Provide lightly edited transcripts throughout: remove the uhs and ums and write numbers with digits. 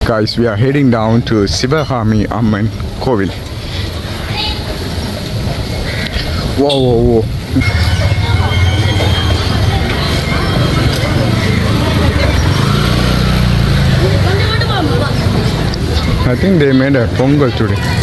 guys, we are heading down to Sivagami Amman Kovil. Whoa, whoa, whoa. I think they made a pongal today.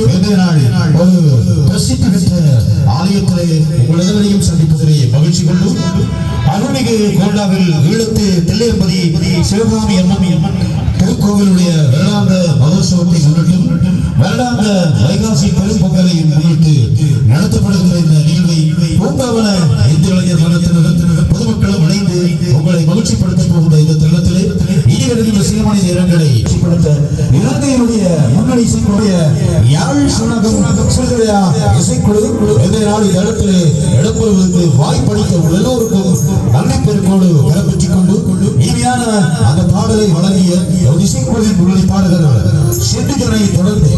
இன்றைய நாள் ஒரு பிரசித்தி பெற்ற ஆலயத்திலே உங்கள் அனைவரையும் சந்திப்பதிலே மகிழ்ச்சி கொண்டு அருள்மிகு கோண்டாவில் ஈழத்து தில்லையம்பதி சிவகாமி அம்மன் திருக்கோவிலுடைய வருடாந்த மகோத்சவத்தை முன்னிட்டும் வருடாந்த வைகாசி பெரும்பொங்கலை முன்னிட்டு நடத்தப்படுகின்ற இந்த நிகழ்வை பூங்காவன இந்து இளைஞர் மன்றத்தினர் பொதுமக்களும் இணைந்து உங்களை மகிழ்ச்சிப்படுத்த போகின்ற இந்த தருணத்திலே இனி வருகின்ற சில மணி நேரங்களை மகிழ்ச்சிப்படுத்த இலங்கையினுடைய முன்னணி இசைக்குழுடைய யாழ் சுனகம் சிறுகையா இசைக்குழு இந்த நாள் இந்த இடத்திலே இடம்பெறுவதற்கு வாய்ப்பளித்த எல்லோருக்கும் நன்றி பெருக்கோடு பெறப்பெற்றுக் கொண்டு இனிமையான அந்த பாடலை வழங்கிய இசைக்குழுவின் முன்னணி பாடுகிறார் சென்றுகளை தொடர்ந்து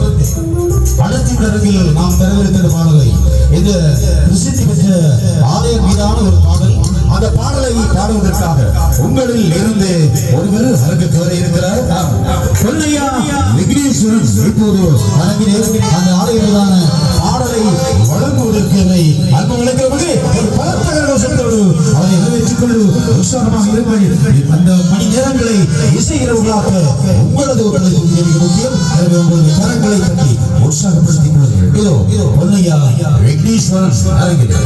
படத்தின் அரங்கில் நாம் பெறவிருக்கிற பாடலை இந்த பிரசித்தி பெற்ற ஆலய மீதான ஒரு பாடல் அந்த பாடலை பாடுவதற்காக உங்களில் இருந்து ஒருவர் அரங்குக்கு வர இருக்கிறார் பொன்னையா விக்னேஸ்வரன் இப்போது அரங்கிலே அந்த ஆலய மீதான பாடலை வழங்குவதற்கு அன்பு விளக்கிறவர்களே ஒரு பலத்தகரோடு அவரை நிறைவேற்றிக் கொண்டு உற்சாகமாக இருங்கள் அந்த மணி நேரங்களை இசைகிறவர்களாக உங்களது முக்கியம் உங்களது கரங்களை பற்றி உற்சாகப்படுத்திக் கொள்ளுங்கள் இதோ பொன்னையா விக்னேஸ்வரன் அரங்கிலே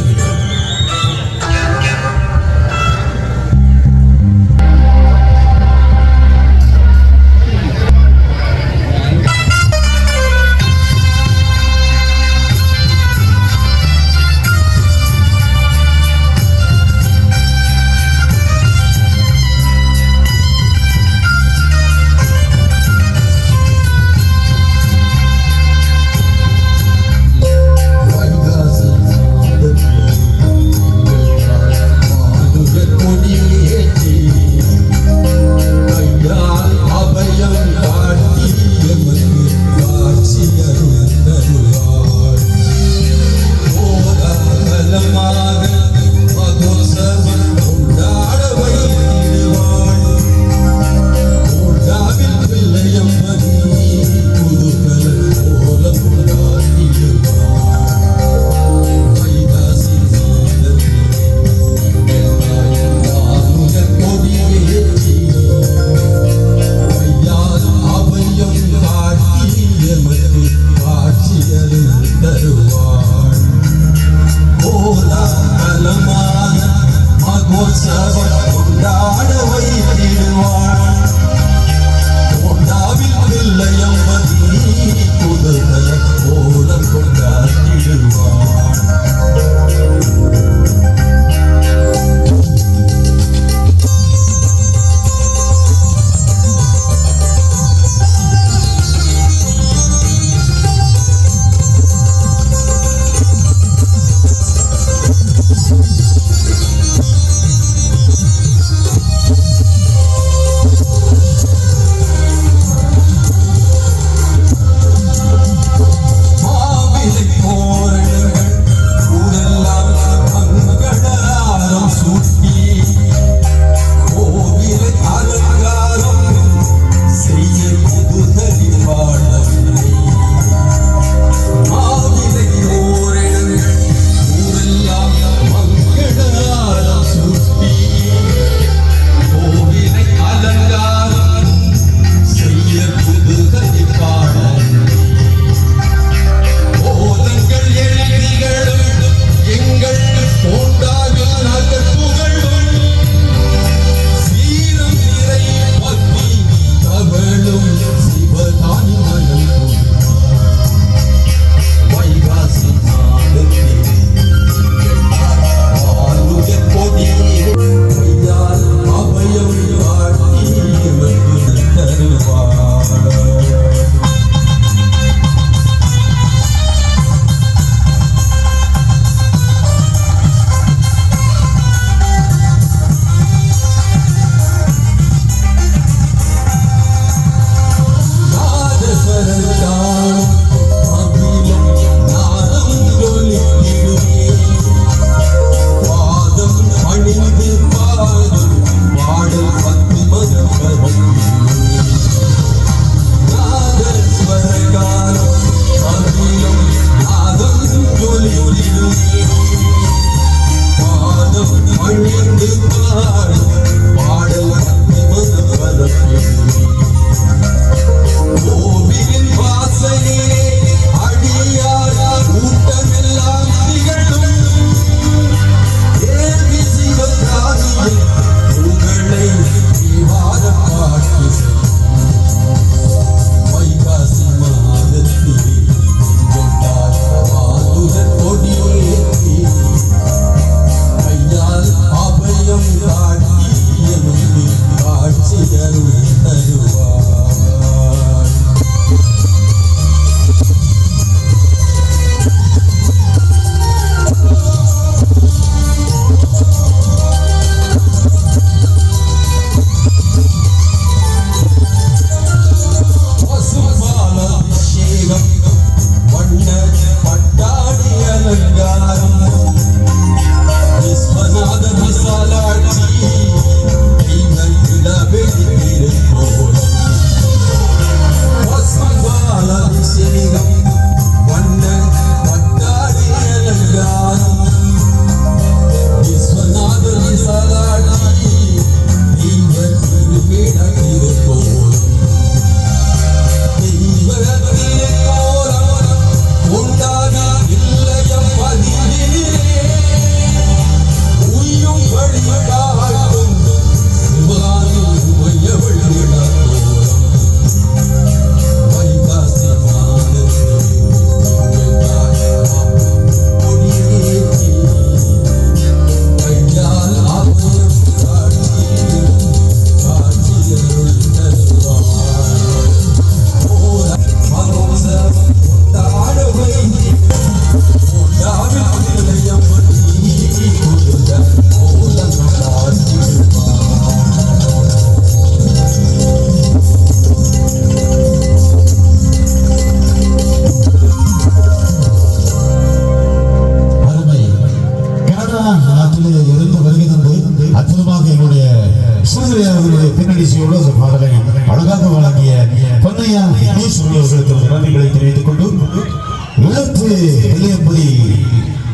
அடுத்து வெள்ளையம்பதி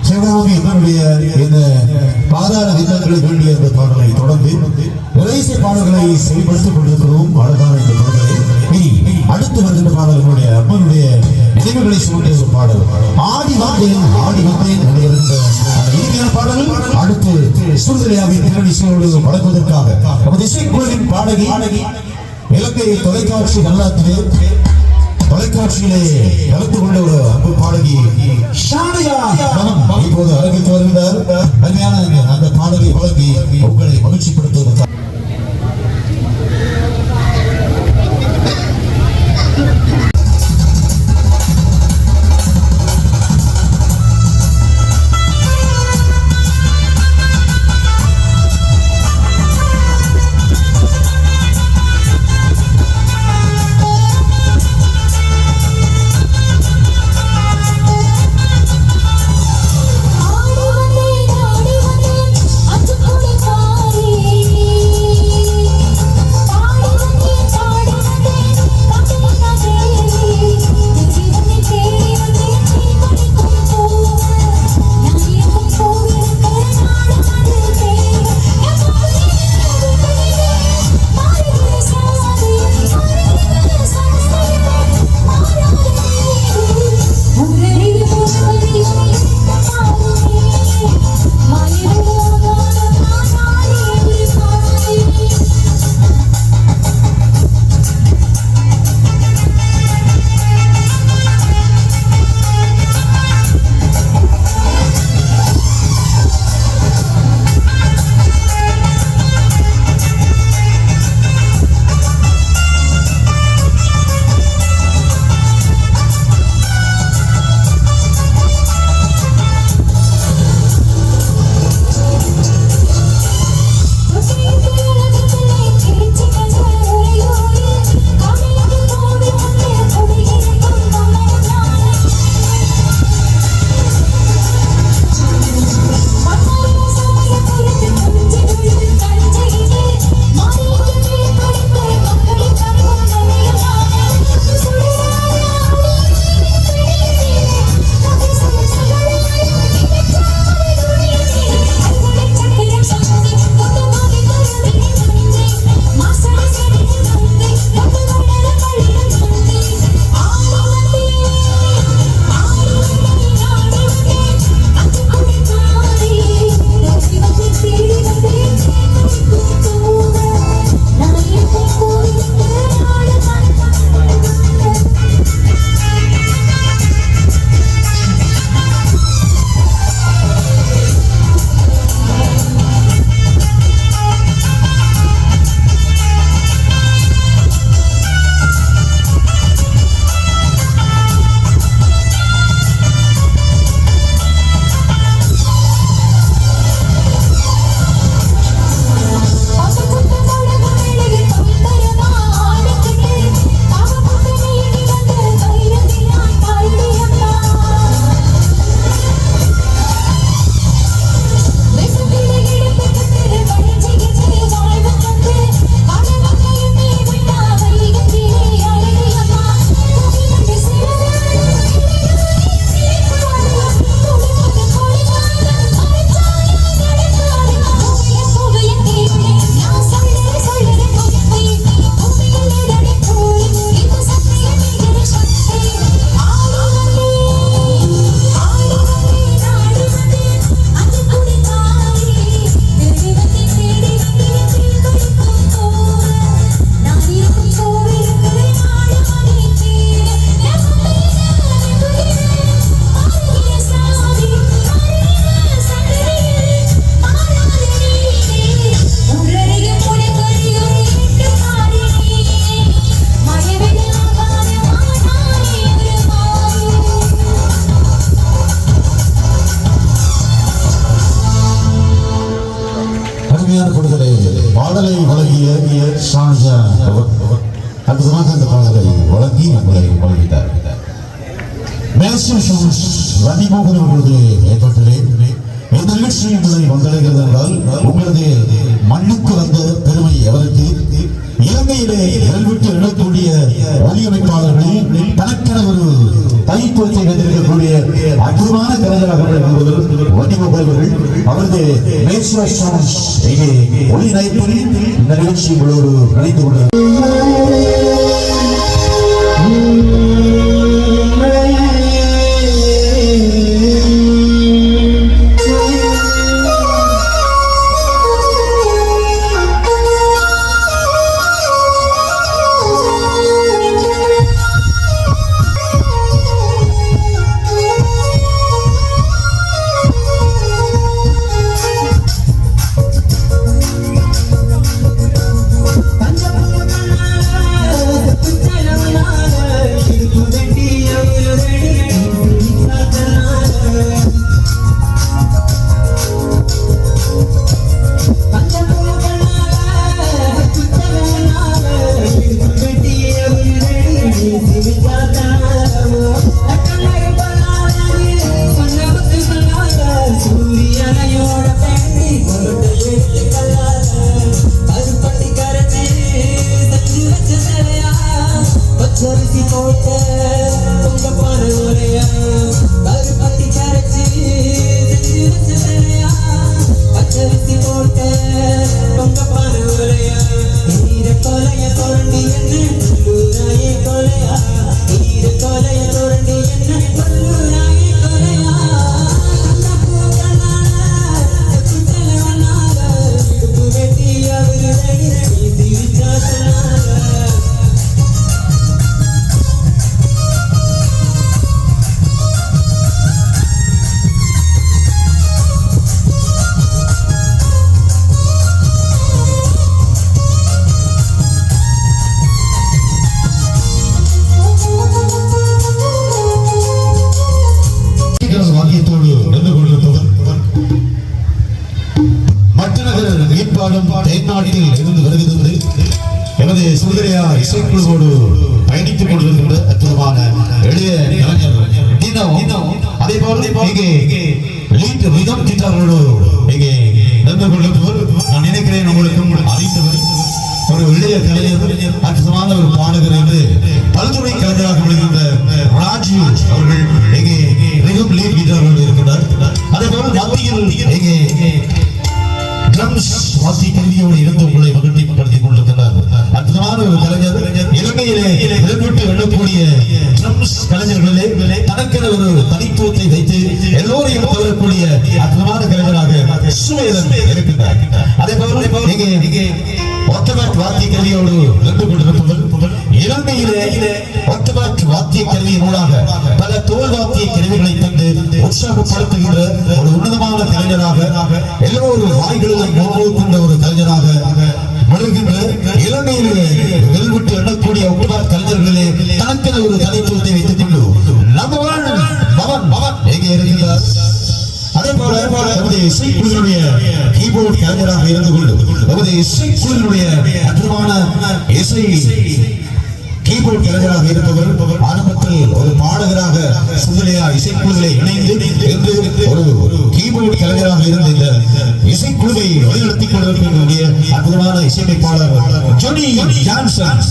சிவகாமி அம்மனுடைய இந்த பாதாள விந்தங்களை வேண்டிய இந்த பாடலை தொடர்ந்து இறைசை பாடல்களை செயல்படுத்திக் கொண்டிருக்கிறோம். அழகான இந்த பாடலை இனி அடுத்து வருகின்ற பாடல்களுடைய அம்மனுடைய நினைவுகளை சுமந்த ஒரு பாடல் ஆடி வந்தேன் வருகின்ற இனிமையான பாடல் அடுத்து சுருதிரையாவின் திருநடிசையோடு வழங்குவதற்காக நமது இசைக்குழுவின் பாடகி இலங்கை தொலைக்காட்சி தொலைக்காட்சியிலே கலந்து கொண்ட ஒரு அன்பு பாடகி ஷானியா இப்போது அரங்கிட்டு வருகிறார். அருமையான அந்த பாடலை வழங்கி உங்களை மகிழ்ச்சிப்படுத்துவதற்காக பாடலை வழங்கிய ஷானியா அற்புதமாக அந்த பாடலை வழங்கி நம்மளை வழங்கிட்டார். ரன்னிமோகன் அவர்களது ஏற்பாட்டிலே இந்த நிகழ்ச்சி உங்களை வந்தடைகிறது என்றால் உங்களது மண்ணுக்கு வந்த பெருமை எவருக்கு? இலங்கையிலே விட்டு எழக்கூடிய ஒலியமைப்பாளர்களில் தனக்கென ஒரு தனித்துவத்தை வைத்திருக்கக்கூடிய அற்புதமான கலைஞராக விளங்குபவர் வன்னிமுகர்கள் அவரது மேஸ்வா சாங்ஸ் இங்கே ஒளி நைப்பில் இந்த நிகழ்ச்சி உங்களோடு கலைந்து கொண்டார். எமது சுந்தரையா இசைக்குழுவோடு பயணித்துக் கொண்டிருக்கின்ற அற்புதமான எளிய கலைஞர் அதே போல இங்கே லீட் ரிதம் கிட்டாரோடு இங்கே நடந்து கொண்டிருப்பவர் நான் நினைக்கிறேன் உங்களுக்கும் அறிந்தவர் ஒரு எளிய கலைஞர் அற்புதமான ஒரு பாடகர் என்று பல்துறை கலைஞராக விளங்குகின்ற ராஜீவ் அவர்கள் இங்கே ரிதம் லீட் கிட்டாரோடு இருக்கிறார். அதே போல மத்தியில் இங்கே ட்ரம்ஸ் வாசி கருவியோடு இருந்து உங்களை மகிழ்ச்சிப்படுத்திக் கொண்டிருக்கிறார். அற்புதமான ஒரு கலைஞர் இலங்கையிலே விட்டு எண்ணக்கூடிய ட்ரம்ஸ் கலைஞர்களிலே தனக்கென ஒரு தனித்துவத்தை வைத்து எல்லோரையும் தவறக்கூடிய அற்புதமான கலைஞராக சுவேதன் இருக்கிறார். அதே போல இங்கே ஒத்தபாட் வாத்திய கருவியோடு நின்று கொண்டிருப்பவர் இலங்கையிலே ஒத்தபாட் வாத்திய கருவியின் ஊடாக பல தோல் வாத்திய கருவிகளை தந்து உற்சாகப்படுத்துகின்ற ஒரு உன்னதமான கலைஞராக எல்லோரும் வாய்களிலும் கொண்ட ஒரு கலைஞராக விளங்குகின்ற இலங்கையிலே வெல்விட்டு எண்ணக்கூடிய ஒத்தபாட் கலைஞர்களே தனக்கென ஒரு தனித்துவத்தை வைத்துக் கொண்டு பவன் எங்கே இருக்கிறார். அதே போல நமது இசைக்குழுவினுடைய கீபோர்ட் கலைஞராக இருந்து கொண்டு நமது இசைக்குழுவினுடைய அற்புதமான இசை கீபோர்ட் கலைஞராக இருப்பவர் ஆரம்பத்தில் ஒரு பாடகராக சுந்தரையா இசைக்குழுவிலே இணைந்து ஒரு கீபோர்ட் கலைஞராக இருந்த இந்த இசைக்குழுவை வழிநடத்திக் கொண்டிருக்கக்கூடிய அற்புதமான இசையமைப்பாளர் ஜோனி ஜான்சன்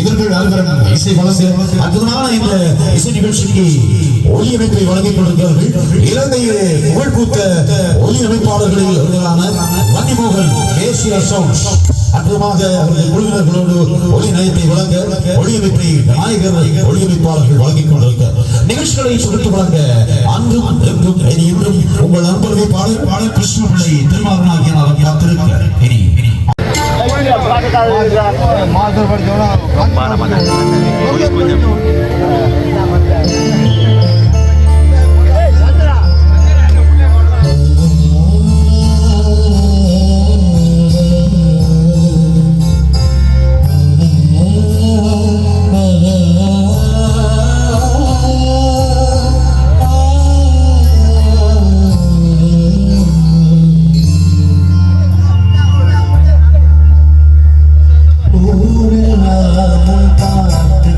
இவர்கள் அலுவலகம் இசை வழங்க அற்புதமான இந்த இசை நிகழ்ச்சிக்கு ஒலி அமைப்பை வழங்கிக் கொண்டிருக்கிறார்கள். இலங்கையிலே புகழ்பூத்த ஒலி அமைப்பாளர்களில் ஒருவரான வன்னிமோகன் தேசிய சவுண்ட்ஸ் அற்புதமாக அவர்கள் குழுவினர்களோடு ஒலி நயத்தை வழங்க ஒலி அமைப்பை நாயகர் ஒலி அமைப்பாளர்கள் வழங்கிக் கொண்டிருக்கிறார். நிகழ்ச்சிகளை சுருட்டு வழங்க அன்றும் என்றும் இன்றும் உங்கள் நண்பர்கள் பாடல் கிருஷ்ணபிள்ளை திருமாவனாகிய காத்திருக்கிறார். ஊரில் நாமும் பார்த்து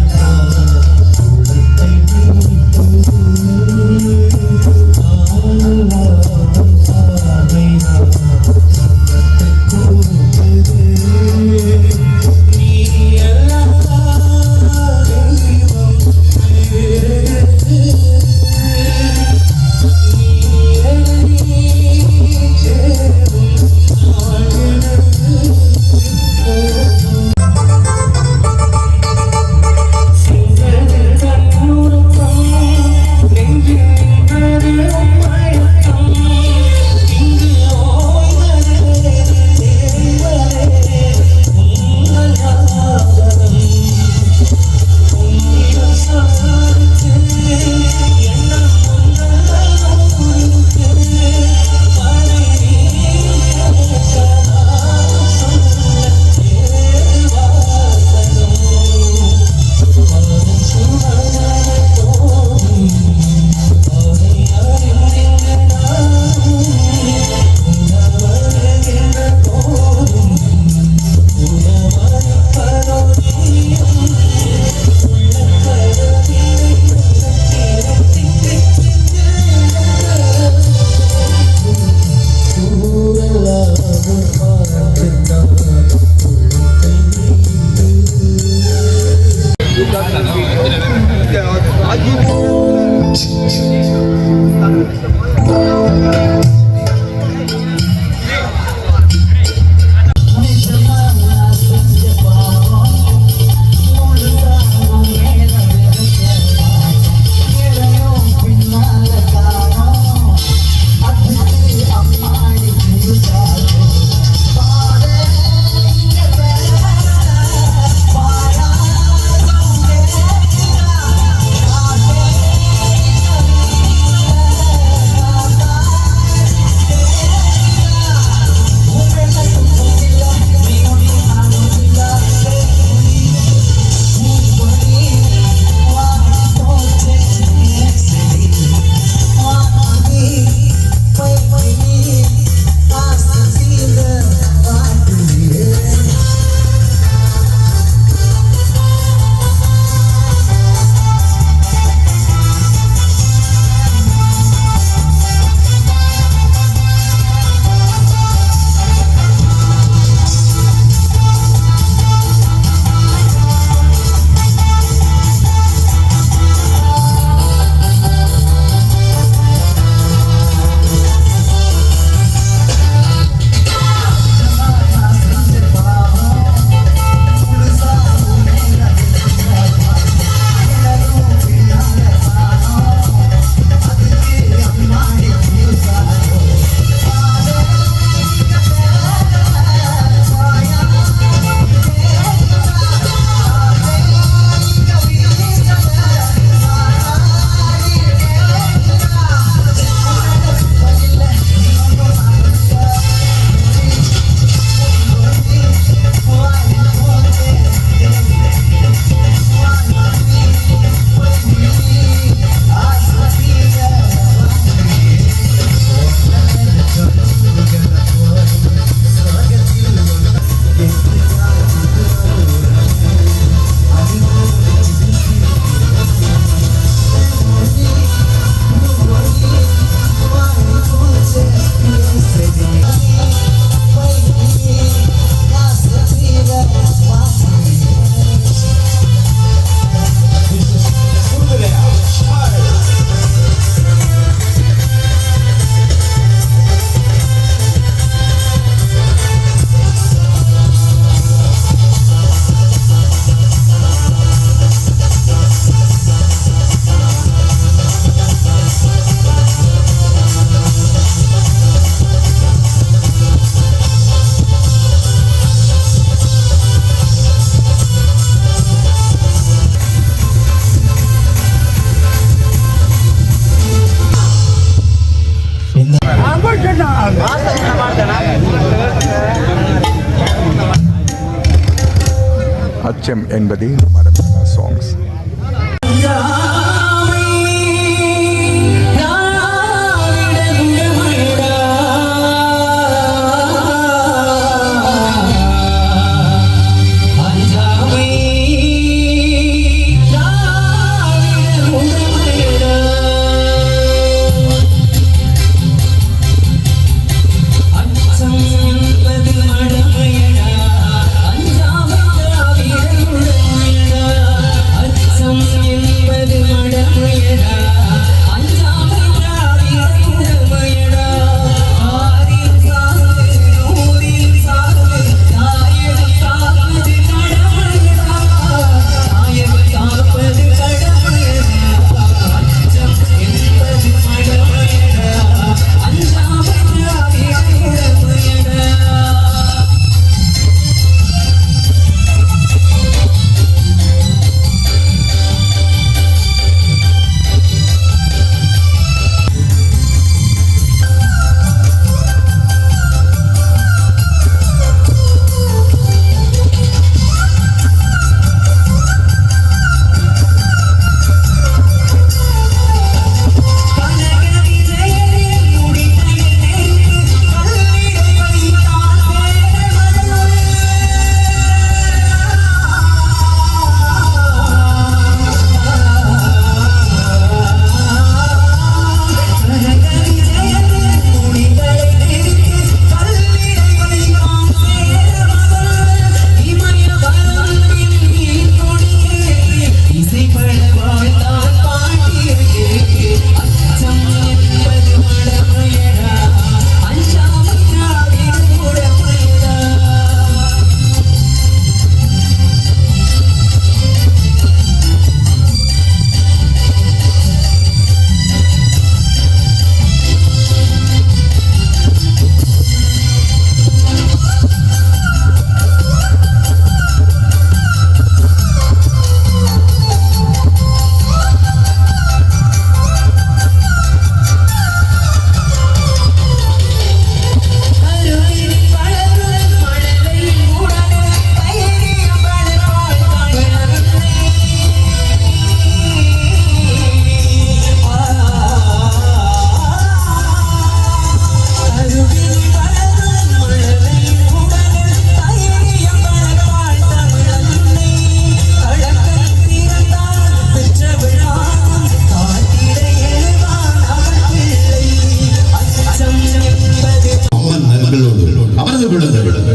அச்சம் என்பதே மரபணு சாங்ஸ். அஞ்சாமை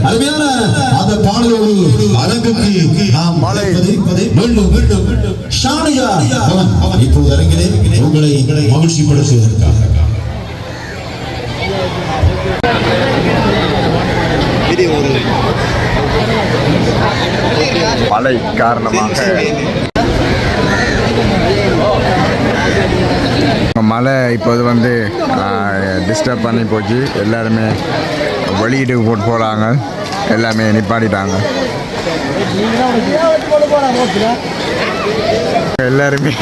அருமையான அந்த பாடலோடு அரங்குக்கு நாம் மீண்டும் ஷானியா அவன் இப்போது அரங்கிலே உங்களை மகிழ்ச்சிப்படுத்துவதற்காக மழை காரணமாக மழை இப்போது வந்து டிஸ்டர்ப் பண்ணி போச்சு. எல்லாருமே வெளியீட்டுக்கு போட்டு போகிறாங்க, எல்லாமே நிப்பாட்டிட்டாங்க. எல்லாருமே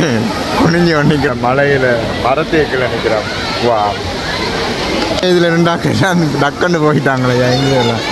குனிஞ்சு நிற்கிற மழையில் மரத்தேக்கில் நிற்கிறாங்க. வா இதில் ரெண்டாக்க எல்லாம் டக்குன்னு போயிட்டாங்களே எங்கே எல்லாம்